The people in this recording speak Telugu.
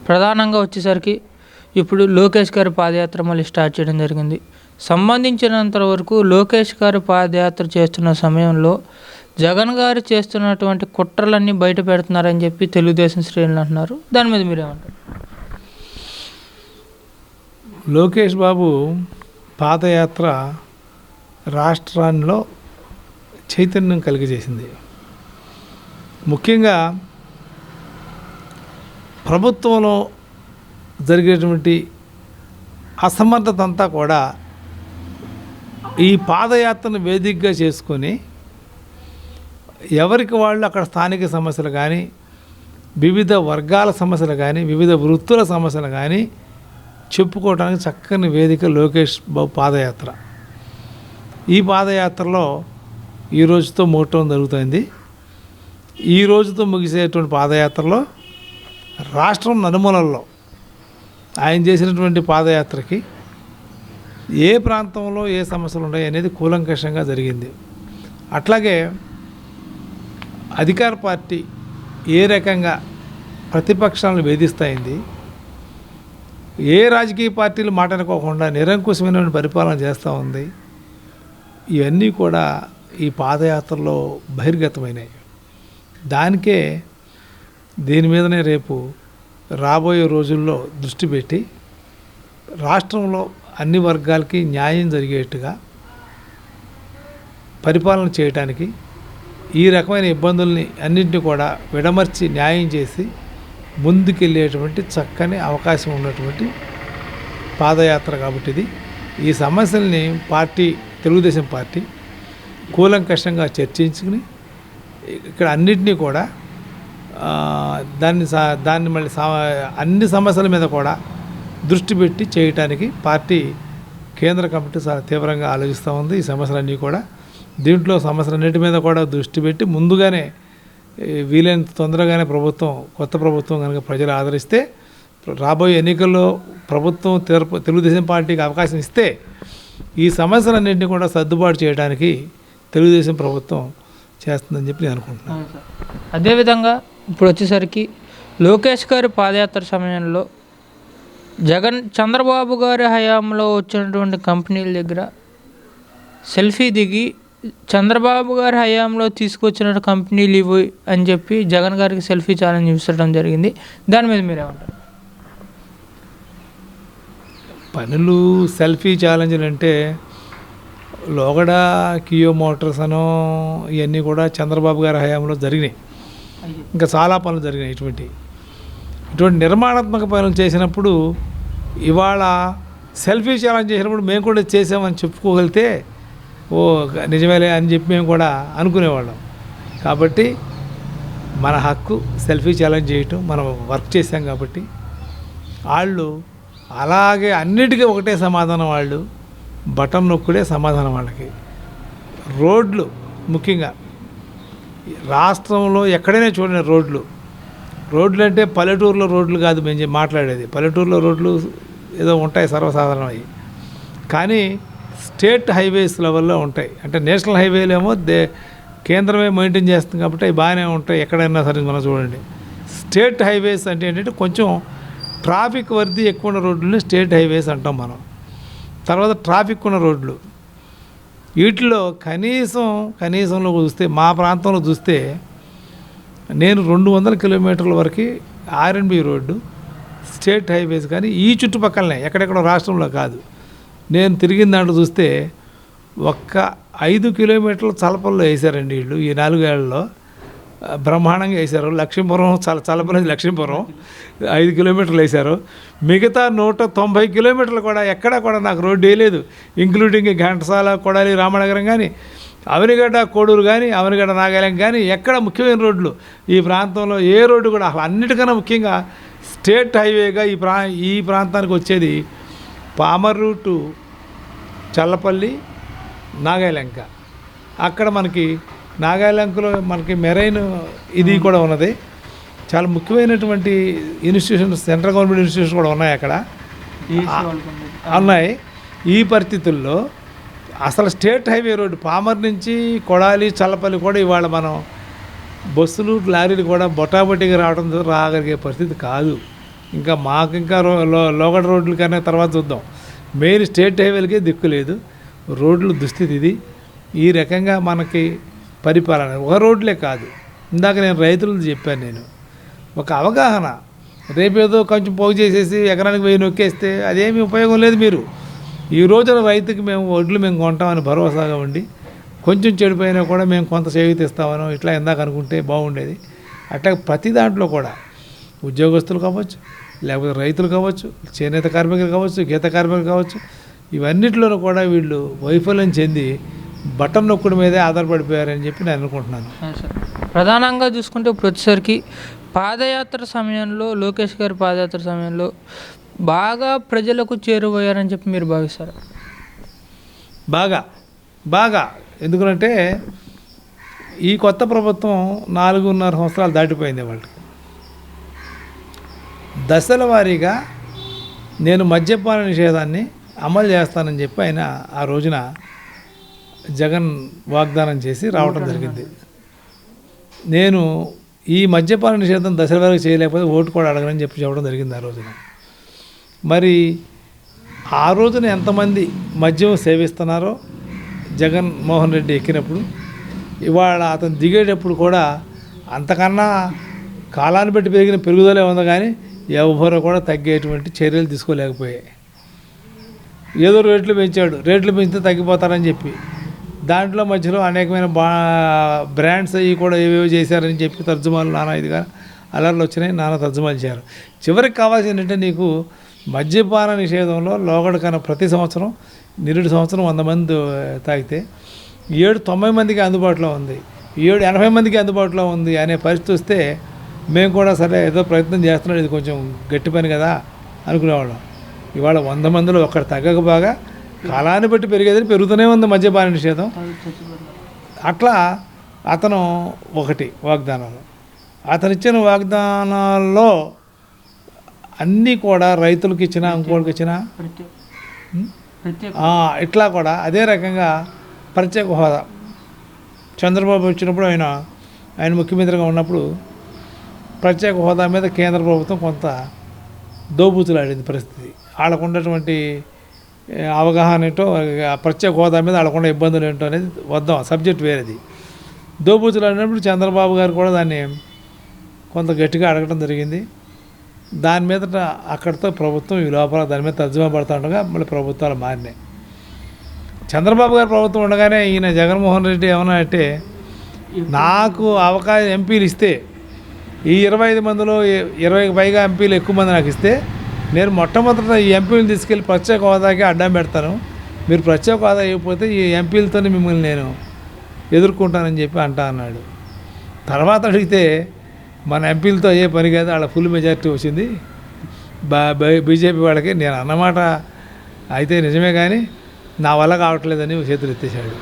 ప్రధానంగా వచ్చేసరికి ఇప్పుడు లోకేష్ గారి పాదయాత్ర మళ్ళీ స్టార్ట్ చేయడం జరిగింది. సంబంధించినంత వరకు లోకేష్ గారు పాదయాత్ర చేస్తున్న సమయంలో జగన్ గారు చేస్తున్నటువంటి కుట్రలన్నీ బయట పెడుతున్నారని చెప్పి తెలుగుదేశం శ్రేణులు అంటున్నారు. దాని మీద మీరేమంటారు? లోకేష్ బాబు పాదయాత్ర రాష్ట్రాల్లో చైతన్యం కలిగజేసింది. ముఖ్యంగా ప్రభుత్వంలో జరిగేటువంటి అసమర్థత అంతా కూడా ఈ పాదయాత్రను వేదికగా చేసుకొని ఎవరికి వాళ్ళు అక్కడ స్థానిక సమస్యలు కానీ, వివిధ వర్గాల సమస్యలు కానీ, వివిధ వృత్తుల సమస్యలు కానీ చెప్పుకోవడానికి చక్కని వేదిక లోకేష్ బాబు పాదయాత్ర. ఈ పాదయాత్రలో ఈ రోజుతో ముగటం జరుగుతుంది. ఈ రోజుతో ముగిసేటువంటి పాదయాత్రలో రాష్ట్రం నలుమూలల్లో ఆయన చేసినటువంటి పాదయాత్రకి ఏ ప్రాంతంలో ఏ సమస్యలు ఉన్నాయి అనేది కూలంకషంగా జరిగింది. అట్లాగే అధికార పార్టీ ఏ రకంగా ప్రతిపక్షాలను వేధిస్తాయింది, ఏ రాజకీయ పార్టీలు మాట్లాడుకోకుండా నిరంకుశమైన పరిపాలన చేస్తూ ఉంది, ఇవన్నీ కూడా ఈ పాదయాత్రలో బహిర్గతమైనవి. దానికే దీని మీదనే రేపు రాబోయే రోజుల్లో దృష్టి పెట్టి రాష్ట్రంలో అన్ని వర్గాలకి న్యాయం జరిగేట్టుగా పరిపాలన చేయడానికి ఈ రకమైన ఇబ్బందుల్ని అన్నింటినీ కూడా విడమర్చి న్యాయం చేసి ముందుకెళ్ళేటువంటి చక్కని అవకాశం ఉన్నటువంటి పాదయాత్ర కాబట్టి ఇది. ఈ సమస్యల్ని తెలుగుదేశం పార్టీ కూలంకషంగా చర్చించుకుని ఇక్కడ అన్నింటినీ కూడా దాన్ని మళ్ళీ అన్ని సమస్యల మీద కూడా దృష్టి పెట్టి చేయటానికి పార్టీ కేంద్ర కమిటీ చాలా తీవ్రంగా ఆలోచిస్తూ ఉంది. ఈ సమస్యలన్నీ కూడా దీంట్లో సమస్యలన్నిటి మీద కూడా దృష్టి పెట్టి ముందుగానే వీలైనంత తొందరగానే కొత్త ప్రభుత్వం కనుక ప్రజలు ఆదరిస్తే రాబోయే ఎన్నికల్లో తెలుగుదేశం పార్టీకి అవకాశం ఇస్తే ఈ సమస్యలన్నింటినీ కూడా సర్దుబాటు చేయడానికి తెలుగుదేశం ప్రభుత్వం చేస్తుందని చెప్పి నేను అనుకుంటున్నాను. అదేవిధంగా ఇప్పుడు వచ్చేసరికి లోకేష్ గారి పాదయాత్ర సమయంలో చంద్రబాబు గారి హయాంలో వచ్చినటువంటి కంపెనీల దగ్గర సెల్ఫీ దిగి చంద్రబాబు గారి హయాంలో తీసుకొచ్చిన కంపెనీలు ఇవి అని చెప్పి జగన్ గారికి సెల్ఫీ ఛాలెంజ్ ఇవ్వడం జరిగింది. దాని మీద మీరేమంటారు? పనులు సెల్ఫీ ఛాలెంజ్లు అంటే లోగడ కియో మోటార్స్ అనో ఇవన్నీ కూడా చంద్రబాబు గారి హయాంలో జరిగినాయి. ఇంకా చాలా పనులు జరిగినాయి. ఇటువంటి నిర్మాణాత్మక పనులు చేసినప్పుడు ఇవాళ సెల్ఫీ ఛాలెంజ్ చేసినప్పుడు మేము కూడా చేసామని చెప్పుకోగలిగితే నిజమేలే అని చెప్పి మేము కూడా అనుకునేవాళ్ళం. కాబట్టి మన హక్కు సెల్ఫీ ఛాలెంజ్ చేయటం, మనం వర్క్ చేసాం కాబట్టి. వాళ్ళు అలాగే అన్నిటికీ ఒకటే సమాధానం, వాళ్ళు బటన్ నొక్కుడే సమాధానం వాళ్ళకి. రోడ్లు ముఖ్యంగా రాష్ట్రంలో ఎక్కడైనా చూడండి, రోడ్లు అంటే పల్లెటూరులో రోడ్లు కాదు మేము మాట్లాడేది. పల్లెటూరులో రోడ్లు ఏదో ఉంటాయి సర్వసాధారణమై, కానీ స్టేట్ హైవేస్ లెవెల్లో ఉంటాయి. అంటే నేషనల్ హైవేలు ఏమో కేంద్రమే మెయింటైన్ చేస్తుంది కాబట్టి అవి బాగానే ఉంటాయి ఎక్కడైనా సరే. మనం చూడండి, స్టేట్ హైవేస్ అంటే ఏంటంటే కొంచెం ట్రాఫిక్ వర్ది ఎక్కువ ఉన్న రోడ్లని స్టేట్ హైవేస్ అంటాం మనం. తర్వాత ట్రాఫిక్ ఉన్న రోడ్లు, వీటిలో కనీసంలో చూస్తే మా ప్రాంతంలో చూస్తే నేను 200 కిలోమీటర్ల వరకు R&B రోడ్డు స్టేట్ హైవేస్, కానీ ఈ చుట్టుపక్కలనే ఎక్కడెక్కడో రాష్ట్రంలో కాదు. నేను తిరిగిన దాంట్లో చూస్తే ఒక్క 5 కిలోమీటర్ల చలపల్లో వేశారండి వీళ్ళు. ఈ 4 ఏళ్లలో బ్రహ్మాండంగా వేశారు. లక్ష్మీపురం చలపల్లి లక్ష్మీపురం 5 కిలోమీటర్లు వేశారు. మిగతా 190 కిలోమీటర్లు కూడా ఎక్కడా కూడా నాకు రోడ్డు వేయలేదు. ఇంక్లూడింగ్ ఘంటసాల, కొడాలి, రామనగరం కానీ, అవనిగడ్డ, కోడూరు కానీ, అవనిగడ్డ, నాగాలం కానీ ఎక్కడ ముఖ్యమైన రోడ్లు ఈ ప్రాంతంలో ఏ రోడ్డు కూడా అసలు అన్నిటికన్నా ముఖ్యంగా స్టేట్ హైవేగా ఈ ప్రాంతానికి వచ్చేది పామర్రు టు చల్లపల్లి, నాగాలంక. అక్కడ మనకి నాగాలంకలో మనకి మెరైన్ ఇది కూడా ఉన్నది. చాలా ముఖ్యమైనటువంటి ఇన్స్టిట్యూషన్స్, సెంట్రల్ గవర్నమెంట్ ఇన్స్టిట్యూషన్స్ కూడా ఉన్నాయి అక్కడ ఉన్నాయి. ఈ పరిస్థితుల్లో అసలు స్టేట్ హైవే రోడ్డు పామర్ నుంచి కొడాలి, చల్లపల్లి కూడా ఇవాళ మనం బస్సులు, లారీలు కూడా బొటాబొట్టిగా రాగలిగే పరిస్థితి కాదు. ఇంకా మాకు ఇంకా లోగడ రోడ్ల కన్నా తర్వాత చూద్దాం. మెయిన్ స్టేట్ హైవేలకే దిక్కు లేదు. రోడ్లు దుస్థితి ఇది. ఈ రకంగా మనకి పరిపాలన ఒక రోడ్లే కాదు. ఇందాక నేను రైతులు చెప్పాను. నేను ఒక అవగాహన, రేపేదో కొంచెం పోగు చేసేసి ఎకరానికి 1000 నొక్కేస్తే అదేమీ ఉపయోగం లేదు. మీరు ఈ రోజున రైతుకి మేము వడ్లు మేము కొంటామని భరోసాగా ఉండి కొంచెం చెడిపోయినా కూడా మేము కొంత చేయూత ఇస్తామనో ఇట్లా ఇందాక అనుకుంటే బాగుండేది. అట్లా ప్రతి దాంట్లో కూడా ఉద్యోగస్తులు కావచ్చు, లేకపోతే రైతులు కావచ్చు, చేనేత కార్మికులు కావచ్చు, గీత కార్మికులు కావచ్చు, ఇవన్నిటిలోనూ కూడా వీళ్ళు వైఫల్యం చెంది బటన్ నొక్కుడు మీదే ఆధారపడిపోయారని చెప్పి నేను అనుకుంటున్నాను. ప్రధానంగా చూసుకుంటే ఇప్పుడు వచ్చేసరికి పాదయాత్ర సమయంలో, లోకేష్ గారి పాదయాత్ర సమయంలో బాగా ప్రజలకు చేరువయ్యారని చెప్పి మీరు భావిస్తారా? బాగా ఎందుకంటే ఈ కొత్త ప్రభుత్వం 4.5 సంవత్సరాలు దాటిపోయింది. వాళ్ళకి దశల వారీగా నేను మద్యపాన నిషేధాన్ని అమలు చేస్తానని చెప్పి ఆయన ఆ రోజున జగన్ వాగ్దానం చేసి రావడం జరిగింది. నేను ఈ మద్యపాన నిషేధం దశల వారీగా చేయలేకపోతే ఓటు కూడా అడగనని చెప్పి చెప్పడం జరిగింది ఆ రోజున. మరి ఆ రోజున ఎంతమంది మద్యం సేవిస్తున్నారో జగన్మోహన్ రెడ్డి ఎక్కినప్పుడు, ఇవాళ అతను దిగేటప్పుడు కూడా అంతకన్నా కాలాన్ని బట్టి పెరిగిన పెరుగుదలే ఉంది, కానీ ఎవరో కూడా తగ్గేటువంటి చర్యలు తీసుకోలేకపోయాయి. ఏదో రేట్లు పెంచాడు, రేట్లు పెంచితే తగ్గిపోతారని చెప్పి దాంట్లో మధ్యలో అనేకమైన బ్రాండ్స్ అవి కూడా ఏవేవో చేశారని చెప్పి తర్జుమాలు నానా ఇదిగా అలర్లు వచ్చినాయి, నానా తర్జుమాలు చేశారు. చివరికి కావాల్సింది ఏంటంటే నీకు మద్యపాన నిషేధంలో లోగడ కన్నా ప్రతి సంవత్సరం నిరుడు సంవత్సరం 100 మంది తాగితే 90 మందికి అందుబాటులో ఉంది, 80 మందికి అందుబాటులో ఉంది అనే పరిస్థితి వస్తే మేము కూడా సరే ఏదో ప్రయత్నం చేస్తున్నాడు, ఇది కొంచెం గట్టి పని కదా అనుకునేవాళ్ళం. ఇవాళ 100 మందిలో ఒక్కడు తగ్గక బాగా కాలాన్ని బట్టి పెరిగేదని పెరుగుతూనే ఉంది మద్యపాన నిషేధం. అట్లా అతను ఒకటి వాగ్దానాలు, అతను ఇచ్చిన వాగ్దానాల్లో అన్నీ కూడా రైతులకు ఇచ్చినా ఇంకోటికి ఇచ్చినా ఇట్లా కూడా అదే రకంగా ప్రత్యేక హోదా చంద్రబాబు వచ్చినప్పుడు ఆయన ముఖ్యమంత్రిగా ఉన్నప్పుడు ప్రత్యేక హోదా మీద కేంద్ర ప్రభుత్వం కొంత దోబూతులాడింది పరిస్థితి. వాళ్ళకు ఉన్నటువంటి అవగాహన ఏంటో, ప్రత్యేక హోదా మీద వాళ్ళకుండా ఇబ్బందులు ఏంటో అనేది వద్దాం, సబ్జెక్ట్ వేరేది. దోబూతులాడినప్పుడు చంద్రబాబు గారు కూడా దాన్ని కొంత గట్టిగా అడగడం జరిగింది. దాని మీద అక్కడితో ప్రభుత్వం ఈ లోపల దాని మీద తర్జుమా పడుతుండగా మళ్ళీ ప్రభుత్వాలు మారినాయి. చంద్రబాబు గారు ప్రభుత్వం ఉండగానే ఈయన జగన్మోహన్ రెడ్డి ఏమన్నా అంటే, నాకు అవకాశం ఎంపీలు ఇస్తే ఈ 25 మందిలో 20కి పైగా ఎంపీలు ఎక్కువ మంది నాకు ఇస్తే నేను మొట్టమొదట ఈ ఎంపీలు తీసుకెళ్ళి ప్రత్యేక హోదాకి అడ్డం పెడతాను, మీరు ప్రత్యేక హోదా అయిపోతే ఈ ఎంపీలతోనే మిమ్మల్ని నేను ఎదుర్కొంటానని చెప్పి అన్నాడు. తర్వాత అడిగితే మన ఎంపీలతో ఏ పని కాదు, వాళ్ళ ఫుల్ మెజారిటీ వచ్చింది బీజేపీ వాళ్ళకి. నేను అన్నమాట అయితే నిజమే, కానీ నా వల్ల కావట్లేదని చేతులు ఎత్తేసాడు.